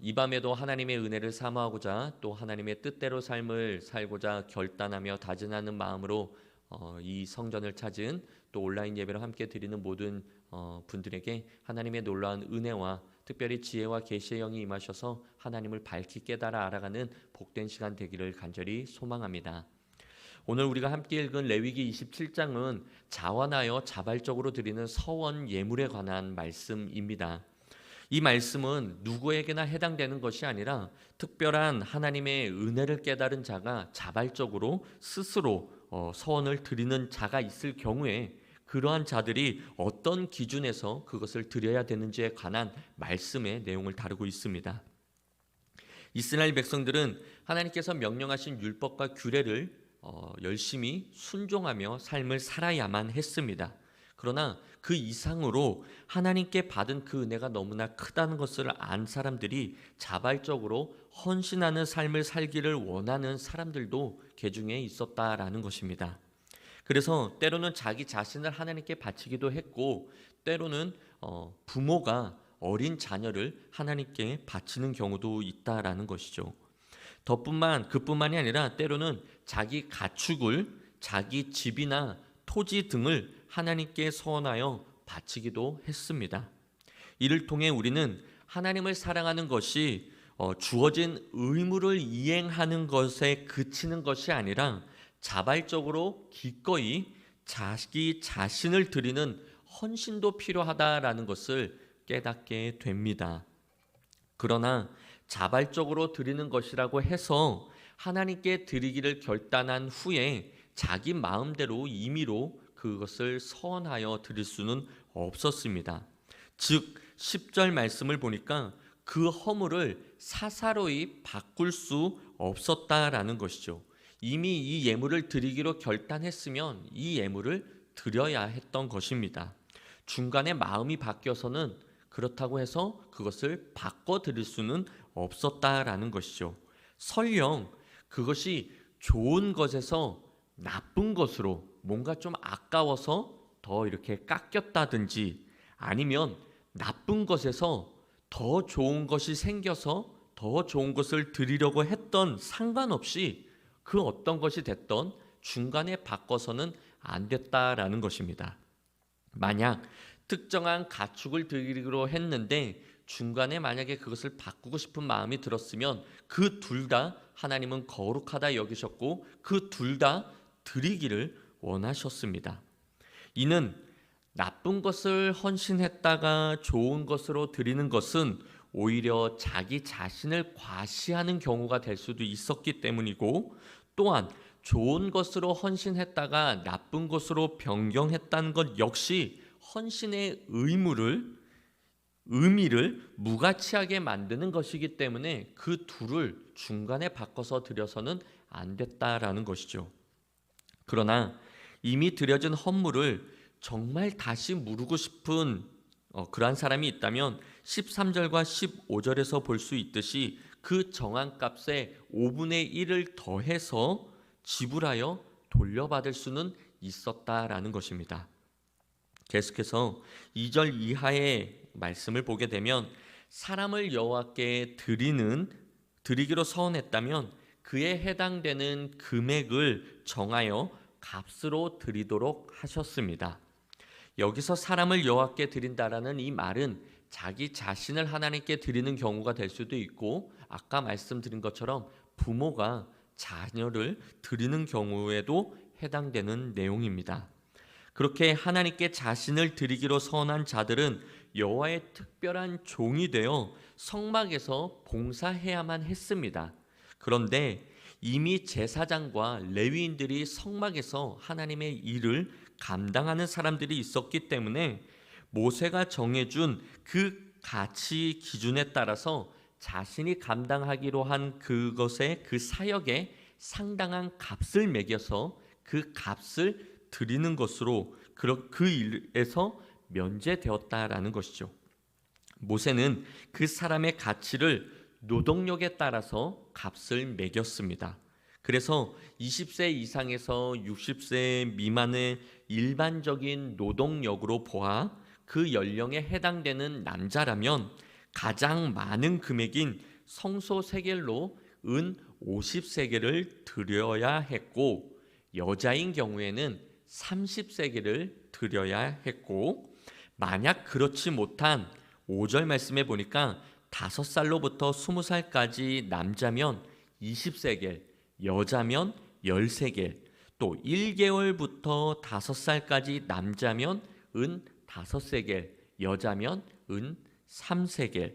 이 밤에도 하나님의 은혜를 사모하고자 또 하나님의 뜻대로 삶을 살고자 결단하며 다짐하는 마음으로 이 성전을 찾은 또 온라인 예배를 함께 드리는 모든 분들에게 하나님의 놀라운 은혜와 특별히 지혜와 계시의 영이 임하셔서 하나님을 밝히 깨달아 알아가는 복된 시간 되기를 간절히 소망합니다. 오늘 우리가 함께 읽은 레위기 27장은 자원하여 자발적으로 드리는 서원 예물에 관한 말씀입니다. 이 말씀은 누구에게나 해당되는 것이 아니라 특별한 하나님의 은혜를 깨달은 자가 자발적으로 스스로 서원을 드리는 자가 있을 경우에 그러한 자들이 어떤 기준에서 그것을 드려야 되는지에 관한 말씀의 내용을 다루고 있습니다. 이스라엘 백성들은 하나님께서 명령하신 율법과 규례를 열심히 순종하며 삶을 살아야만 했습니다. 그러나 그 이상으로 하나님께 받은 그 은혜가 너무나 크다는 것을 안 사람들이 자발적으로 헌신하는 삶을 살기를 원하는 사람들도 계중에 있었다라는 것입니다. 그래서 때로는 자기 자신을 하나님께 바치기도 했고 때로는 부모가 어린 자녀를 하나님께 바치는 경우도 있다라는 것이죠. 그뿐만이 아니라 때로는 자기 가축을 자기 집이나 토지 등을 하나님께 서원하여 바치기도 했습니다. 이를 통해 우리는 하나님을 사랑하는 것이 주어진 의무를 이행하는 것에 그치는 것이 아니라 자발적으로 기꺼이 자기 자신을 드리는 헌신도 필요하다라는 것을 깨닫게 됩니다. 그러나 자발적으로 드리는 것이라고 해서 하나님께 드리기를 결단한 후에 자기 마음대로 임의로 그것을 서원하여 드릴 수는 없었습니다. 즉 10절 말씀을 보니까 그 허물을 사사로이 바꿀 수 없었다라는 것이죠. 이미 이 예물을 드리기로 결단했으면 이 예물을 드려야 했던 것입니다. 중간에 마음이 바뀌어서는 그렇다고 해서 그것을 바꿔 드릴 수는 없었다라는 것이죠. 설령 그것이 좋은 것에서 나쁜 것으로 뭔가 좀 아까워서 더 이렇게 깎였다든지 아니면 나쁜 것에서 더 좋은 것이 생겨서 더 좋은 것을 드리려고 했던 상관없이 그 어떤 것이 됐던 중간에 바꿔서는 안 됐다라는 것입니다. 만약 특정한 가축을 드리기로 했는데 중간에 만약에 그것을 바꾸고 싶은 마음이 들었으면 그 둘 다 하나님은 거룩하다 여기셨고 그 둘 다 드리기를 원하셨습니다. 이는 나쁜 것을 헌신했다가 좋은 것으로 드리는 것은 오히려 자기 자신을 과시하는 경우가 될 수도 있었기 때문이고 또한 좋은 것으로 헌신했다가 나쁜 것으로 변경했다는 것 역시 헌신의 의미를 무가치하게 만드는 것이기 때문에 그 둘을 중간에 바꿔서 드려서는 안 됐다라는 것이죠. 그러나 이미 드려진 헌물을 정말 다시 무르고 싶은 그러한 사람이 있다면 13절과 15절에서 볼 수 있듯이 그 정한 값에 5분의 1을 더해서 지불하여 돌려받을 수는 있었다라는 것입니다. 계속해서 2절 이하의 말씀을 보게 되면 사람을 여호와께 드리기로 서원했다면 그에 해당되는 금액을 정하여 값으로 드리도록 하셨습니다. 여기서 사람을 여호와께 드린다라는 이 말은 자기 자신을 하나님께 드리는 경우가 될 수도 있고 아까 말씀드린 것처럼 부모가 자녀를 드리는 경우에도 해당되는 내용입니다. 그렇게 하나님께 자신을 드리기로 서원한 자들은 여호와의 특별한 종이 되어 성막에서 봉사해야만 했습니다. 그런데 이미 제사장과 레위인들이 성막에서 하나님의 일을 감당하는 사람들이 있었기 때문에 모세가 정해준 그 가치 기준에 따라서 자신이 감당하기로 한 그것의 그 사역에 상당한 값을 매겨서 그 값을 드리는 것으로 그 일에서 면제되었다라는 것이죠. 모세는 그 사람의 가치를 노동력에 따라서 값을 매겼습니다. 그래서 20세 이상에서 60세 미만의 일반적인 노동력으로 보아 그 연령에 해당되는 남자라면 가장 많은 금액인 성소 세겔로 은 50세겔을 드려야 했고, 여자인 경우에는 30세겔을 드려야 했고, 만약 그렇지 못한 5절 말씀에 보니까 5살로부터 20살까지 남자면 20세겔, 여자면 10세겔, 또 1개월부터 5살까지 남자면 은 5세겔, 여자면 은 3세겔,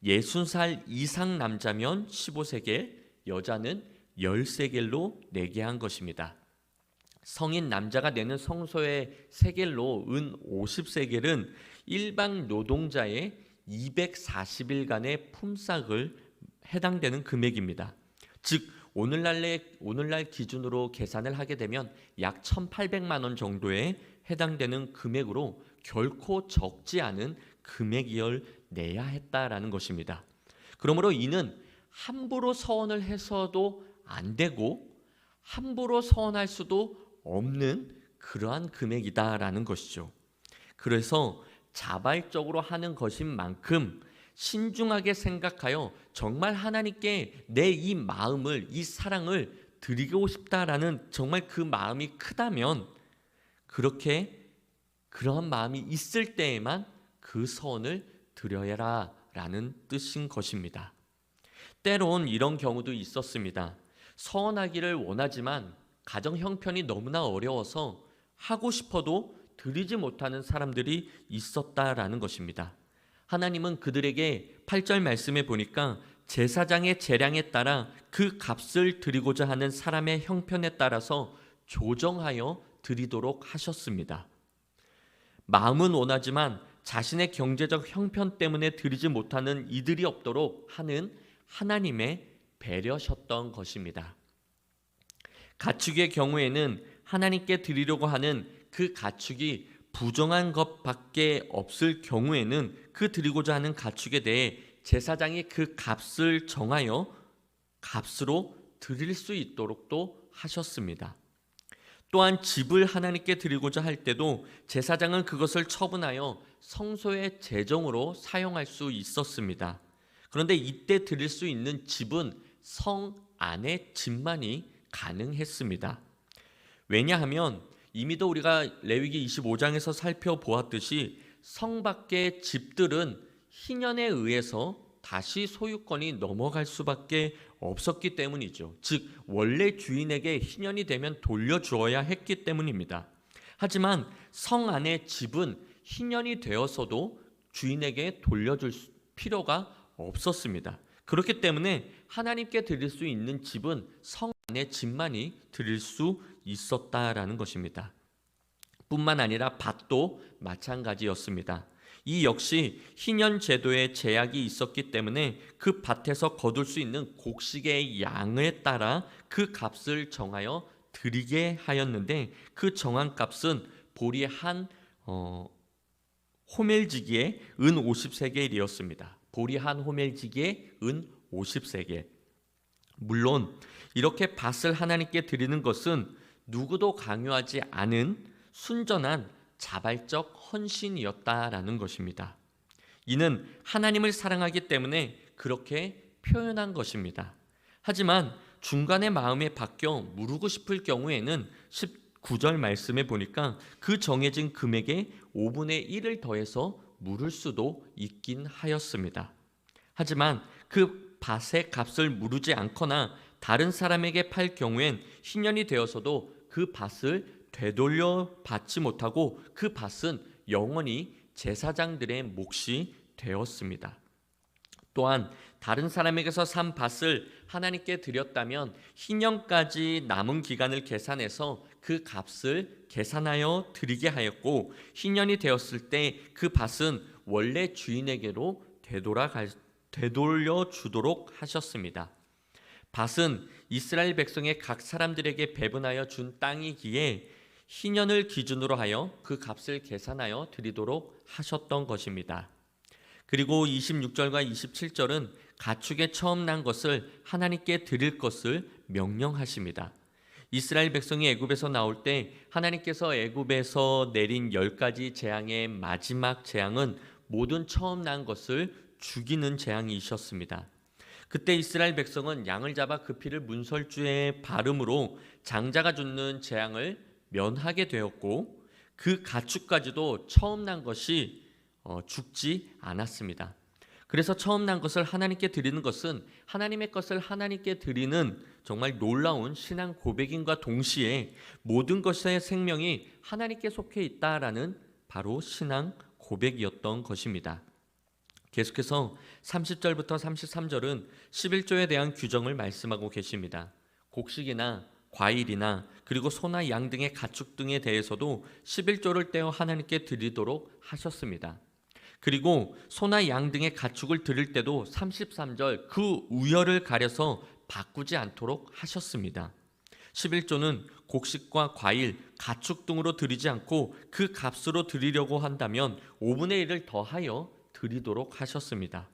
60살 이상 남자면 15세겔, 여자는 10세겔로 내게 한 것입니다. 성인 남자가 내는 성소의 세겔로 은 50세겔은 일반 노동자의 240일간의 품삯을 해당되는 금액입니다. 즉 오늘날 기준으로 계산을 하게 되면 약 1,800만 원 정도에 해당되는 금액으로 결코 적지 않은 금액을 내야 했다라는 것입니다. 그러므로 이는 함부로 서원을 해서도 안 되고 함부로 서원할 수도 없는 그러한 금액이다라는 것이죠. 그래서 자발적으로 하는 것인 만큼 신중하게 생각하여 정말 하나님께 내 이 마음을, 이 사랑을 드리고 싶다라는 정말 그 마음이 크다면 그렇게 그러한 마음이 있을 때에만 그 서원을 드려야 라는 뜻인 것입니다. 때론 이런 경우도 있었습니다. 서원하기를 원하지만 가정 형편이 너무나 어려워서 하고 싶어도 드리지 못하는 사람들이 있었다라는 것입니다. 하나님은 그들에게 8절 말씀에 보니까 제사장의 재량에 따라 그 값을 드리고자 하는 사람의 형편에 따라서 조정하여 드리도록 하셨습니다. 마음은 원하지만 자신의 경제적 형편 때문에 드리지 못하는 이들이 없도록 하는 하나님의 배려셨던 것입니다. 가축의 경우에는 하나님께 드리려고 하는 그 가축이 부정한 것밖에 없을 경우에는 그 드리고자 하는 가축에 대해 제사장이 그 값을 정하여 값으로 드릴 수 있도록도 하셨습니다. 또한 집을 하나님께 드리고자 할 때도 제사장은 그것을 처분하여 성소의 재정으로 사용할 수 있었습니다. 그런데 이때 드릴 수 있는 집은 성 안의 집만이 가능했습니다. 왜냐하면 이미도 우리가 레위기 25장에서 살펴보았듯이 성 밖의 집들은 희년에 의해서 다시 소유권이 넘어갈 수밖에 없었기 때문이죠. 즉 원래 주인에게 희년이 되면 돌려주어야 했기 때문입니다. 하지만 성 안의 집은 희년이 되어서도 주인에게 돌려줄 필요가 없었습니다. 그렇기 때문에 하나님께 드릴 수 있는 집은 성 안의 집만이 드릴 수 있었다라는 것입니다. 뿐만 아니라 밭도 마찬가지였습니다. 이 역시 희년 제도에 제약이 있었기 때문에 그 밭에서 거둘 수 있는 곡식의 양에 따라 그 값을 정하여 드리게 하였는데, 그 정한 값은 보리 한 호멜지기에 은 50세겔이었습니다. 보리 한 호멜지기에 은 50세겔. 물론 이렇게 밭을 하나님께 드리는 것은 누구도 강요하지 않은 순전한 자발적 헌신이었다라는 것입니다. 이는 하나님을 사랑하기 때문에 그렇게 표현한 것입니다. 하지만 중간에 마음에 바뀌어 무르고 싶을 경우에는 19절 말씀에 보니까 그 정해진 금액에 5분의 1을 더해서 물을 수도 있긴 하였습니다. 하지만 그 밭의 값을 무르지 않거나 다른 사람에게 팔 경우엔 희년이 되어서도 그 밭을 되돌려 받지 못하고 그 밭은 영원히 제사장들의 몫이 되었습니다. 또한 다른 사람에게서 산 밭을 하나님께 드렸다면 희년까지 남은 기간을 계산해서 그 값을 계산하여 드리게 하였고, 희년이 되었을 때 그 밭은 원래 주인에게로 되돌려 주도록 하셨습니다. 밭은 이스라엘 백성의 각 사람들에게 배분하여 준 땅이기에 희년을 기준으로 하여 그 값을 계산하여 드리도록 하셨던 것입니다. 그리고 26절과 27절은 가축에 처음 난 것을 하나님께 드릴 것을 명령하십니다. 이스라엘 백성이 애굽에서 나올 때 하나님께서 애굽에서 내린 10가지 재앙의 마지막 재앙은 모든 처음 난 것을 죽이는 재앙이 있었습니다. 그때 이스라엘 백성은 양을 잡아 그 피를 문설주에 바름으로 장자가 죽는 재앙을 면하게 되었고, 그 가축까지도 처음 난 것이 죽지 않았습니다. 그래서 처음 난 것을 하나님께 드리는 것은 하나님의 것을 하나님께 드리는 정말 놀라운 신앙 고백인과 동시에 모든 것의 생명이 하나님께 속해 있다라는 바로 신앙 고백이었던 것입니다. 계속해서 30절부터 33절은 11조에 대한 규정을 말씀하고 계십니다. 곡식이나 과일이나 그리고 소나 양 등의 가축 등에 대해서도 11조를 떼어 하나님께 드리도록 하셨습니다. 그리고 소나 양 등의 가축을 드릴 때도 33절 그 우열을 가려서 바꾸지 않도록 하셨습니다. 11조는 곡식과 과일, 가축 등으로 드리지 않고 그 값으로 드리려고 한다면 5분의 1을 더하여 드리도록 하셨습니다.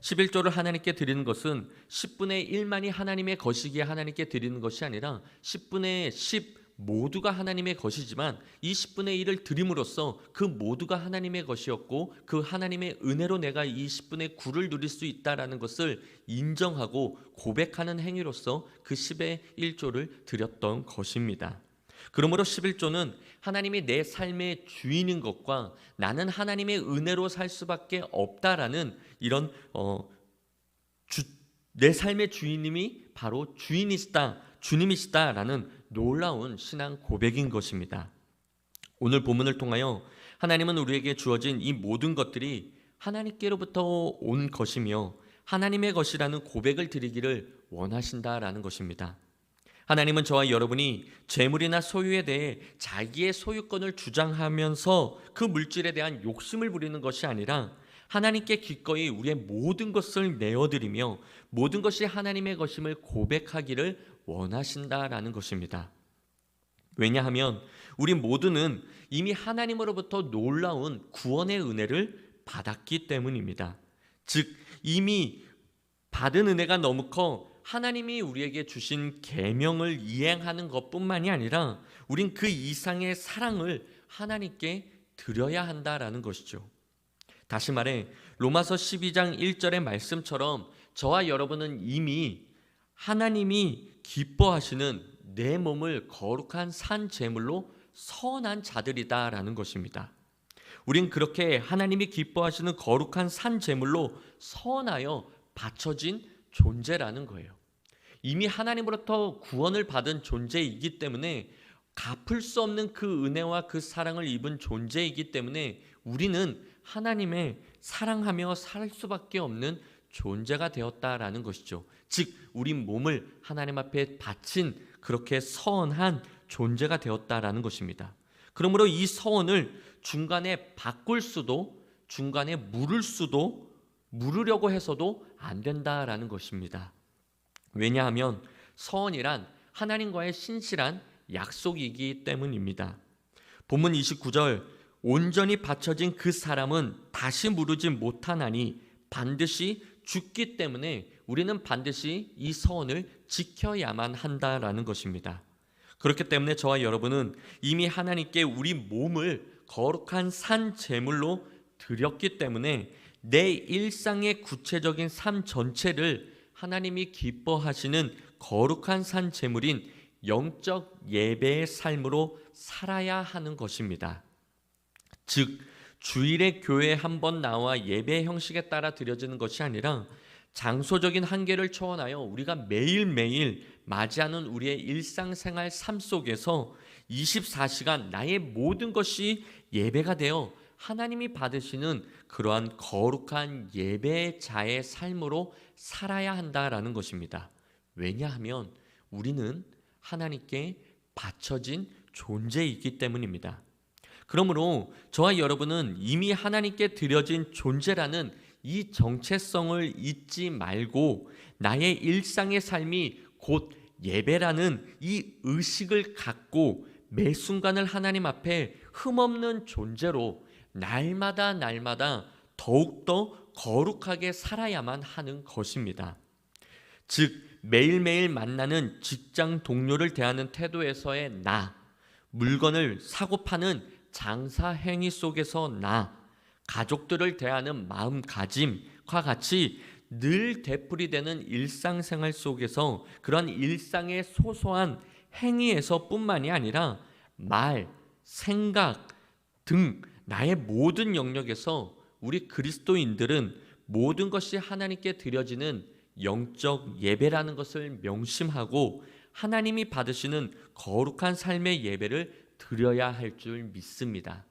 11조를 하나님께 드리는 것은 10분의 1만이 하나님의 것이기에 하나님께 드리는 것이 아니라 10분의 10 모두가 하나님의 것이지만 이 10분의 1을 드림으로써 그 모두가 하나님의 것이었고 그 하나님의 은혜로 내가 이 10분의 9를 누릴 수 있다라는 것을 인정하고 고백하는 행위로서 그 10의 1조를 드렸던 것입니다. 그러므로 11조는 하나님이 내 삶의 주인인 것과 나는 하나님의 은혜로 살 수밖에 없다라는 이런 내 삶의 주인님이 바로 주인이시다, 주님이시다라는 놀라운 신앙 고백인 것입니다. 오늘 본문을 통하여 하나님은 우리에게 주어진 이 모든 것들이 하나님께로부터 온 것이며 하나님의 것이라는 고백을 드리기를 원하신다라는 것입니다. 하나님은 저와 여러분이 재물이나 소유에 대해 자기의 소유권을 주장하면서 그 물질에 대한 욕심을 부리는 것이 아니라 하나님께 기꺼이 우리의 모든 것을 내어드리며 모든 것이 하나님의 것임을 고백하기를 원하신다라는 것입니다. 왜냐하면 우리 모두는 이미 하나님으로부터 놀라운 구원의 은혜를 받았기 때문입니다. 즉 이미 받은 은혜가 너무 커 하나님이 우리에게 주신 계명을 이행하는 것뿐만이 아니라 우린 그 이상의 사랑을 하나님께 드려야 한다라는 것이죠. 다시 말해 로마서 12장 1절의 말씀처럼 저와 여러분은 이미 하나님이 기뻐하시는 내 몸을 거룩한 산 제물로 선한 자들이다라는 것입니다. 우린 그렇게 하나님이 기뻐하시는 거룩한 산 제물로 선하여 바쳐진 존재라는 거예요. 이미 하나님으로부터 구원을 받은 존재이기 때문에 갚을 수 없는 그 은혜와 그 사랑을 입은 존재이기 때문에 우리는 하나님의 사랑하며 살 수밖에 없는 존재가 되었다라는 것이죠. 즉 우리 몸을 하나님 앞에 바친 그렇게 선한 존재가 되었다라는 것입니다. 그러므로 이 서원을 중간에 바꿀 수도 중간에 물으려고 해서도 안 된다라는 것입니다. 왜냐하면 서원이란 하나님과의 신실한 약속이기 때문입니다. 본문 29절 온전히 바쳐진 그 사람은 다시 무르지 못하나니 반드시 죽기 때문에 우리는 반드시 이 서원을 지켜야만 한다라는 것입니다. 그렇기 때문에 저와 여러분은 이미 하나님께 우리 몸을 거룩한 산 제물로 드렸기 때문에 내 일상의 구체적인 삶 전체를 하나님이 기뻐하시는 거룩한 산 제물인 영적 예배의 삶으로 살아야 하는 것입니다. 즉 주일에 교회에 한번 나와 예배 형식에 따라 드려지는 것이 아니라 장소적인 한계를 초월하여 우리가 매일매일 맞이하는 우리의 일상생활 삶 속에서 24시간 나의 모든 것이 예배가 되어 하나님이 받으시는 그러한 거룩한 예배자의 삶으로 살아야 한다라는 것입니다. 왜냐하면 우리는 하나님께 바쳐진 존재이기 때문입니다. 그러므로 저와 여러분은 이미 하나님께 드려진 존재라는 이 정체성을 잊지 말고 나의 일상의 삶이 곧 예배라는 이 의식을 갖고 매 순간을 하나님 앞에 흠없는 존재로 날마다 더욱더 거룩하게 살아야만 하는 것입니다. 즉 매일매일 만나는 직장 동료를 대하는 태도에서의 나, 물건을 사고 파는 장사 행위 속에서 나, 가족들을 대하는 마음가짐, 우리와 같이 늘 되풀이되는 일상생활 속에서 그런 일상의 소소한 행위에서 뿐만이 아니라 말, 생각 등 나의 모든 영역에서 우리 그리스도인들은 모든 것이 하나님께 드려지는 영적 예배라는 것을 명심하고 하나님이 받으시는 거룩한 삶의 예배를 드려야 할 줄 믿습니다.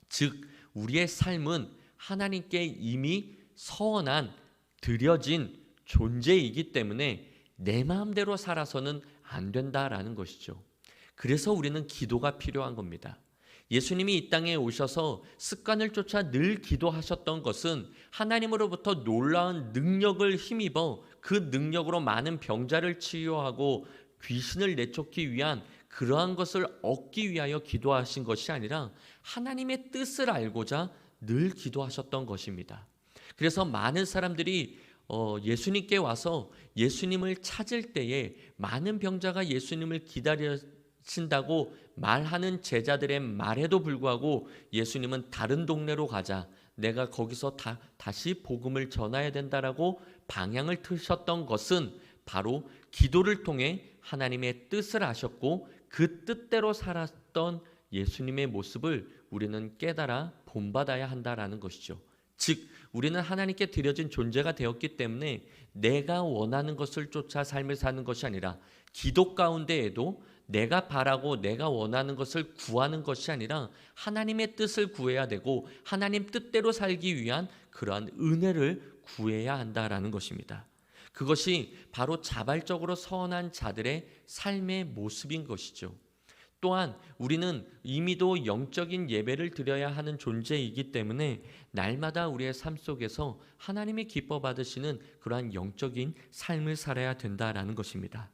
즉 우리의 삶은 하나님께 이미 서원한 드려진 존재이기 때문에 내 마음대로 살아서는 안 된다라는 것이죠. 그래서 우리는 기도가 필요한 겁니다. 예수님이 이 땅에 오셔서 습관을 쫓아 늘 기도하셨던 것은 하나님으로부터 놀라운 능력을 힘입어 그 능력으로 많은 병자를 치유하고 귀신을 내쫓기 위한 그러한 것을 얻기 위하여 기도하신 것이 아니라 하나님의 뜻을 알고자 늘 기도하셨던 것입니다. 그래서 많은 사람들이 예수님께 와서 예수님을 찾을 때에 많은 병자가 예수님을 기다리신다고 말하는 제자들의 말에도 불구하고 예수님은 다른 동네로 가자, 내가 거기서 다시 복음을 전해야 된다라고 방향을 트셨던 것은 바로 기도를 통해 하나님의 뜻을 아셨고 그 뜻대로 살았던 예수님의 모습을 우리는 깨달아 본받아야 한다라는 것이죠. 즉 우리는 하나님께 드려진 존재가 되었기 때문에 내가 원하는 것을 쫓아 삶을 사는 것이 아니라 기도 가운데에도 내가 바라고 내가 원하는 것을 구하는 것이 아니라 하나님의 뜻을 구해야 되고 하나님 뜻대로 살기 위한 그러한 은혜를 구해야 한다라는 것입니다. 그것이 바로 자발적으로 서원한 자들의 삶의 모습인 것이죠. 또한 우리는 이미도 영적인 예배를 드려야 하는 존재이기 때문에 날마다 우리의 삶 속에서 하나님이 기뻐 받으시는 그러한 영적인 삶을 살아야 된다라는 것입니다.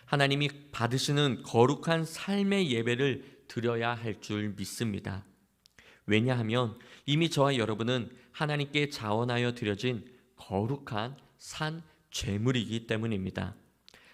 하나님이 받으시는 거룩한 삶의 예배를 드려야 할 줄 믿습니다. 왜냐하면 이미 저와 여러분은 하나님께 자원하여 드려진 거룩한 산 제물이기 때문입니다.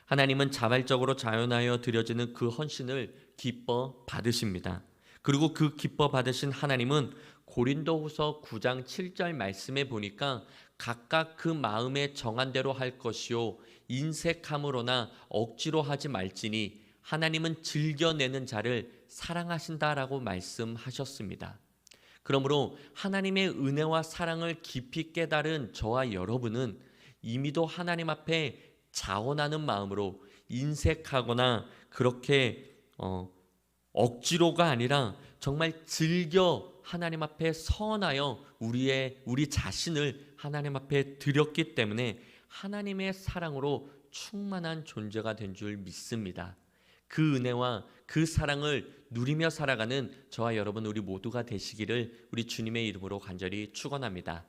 하나님은 자발적으로 자원하여 드려지는 그 헌신을 기뻐 받으십니다. 그리고 그 기뻐 받으신 하나님은 고린도후서 9장 7절 말씀에 보니까 각각 그 마음에 정한 대로 할 것이요 인색함으로나 억지로 하지 말지니 하나님은 즐겨내는 자를 사랑하신다라고 말씀하셨습니다. 그러므로 하나님의 은혜와 사랑을 깊이 깨달은 저와 여러분은 이미도 하나님 앞에 자원하는 마음으로 인색하거나 그렇게 억지로가 아니라 정말 즐겨 하나님 앞에 서원하여 우리 자신을 하나님 앞에 드렸기 때문에 하나님의 사랑으로 충만한 존재가 된 줄 믿습니다. 그 은혜와 그 사랑을 누리며 살아가는 저와 여러분 우리 모두가 되시기를 우리 주님의 이름으로 간절히 축원합니다.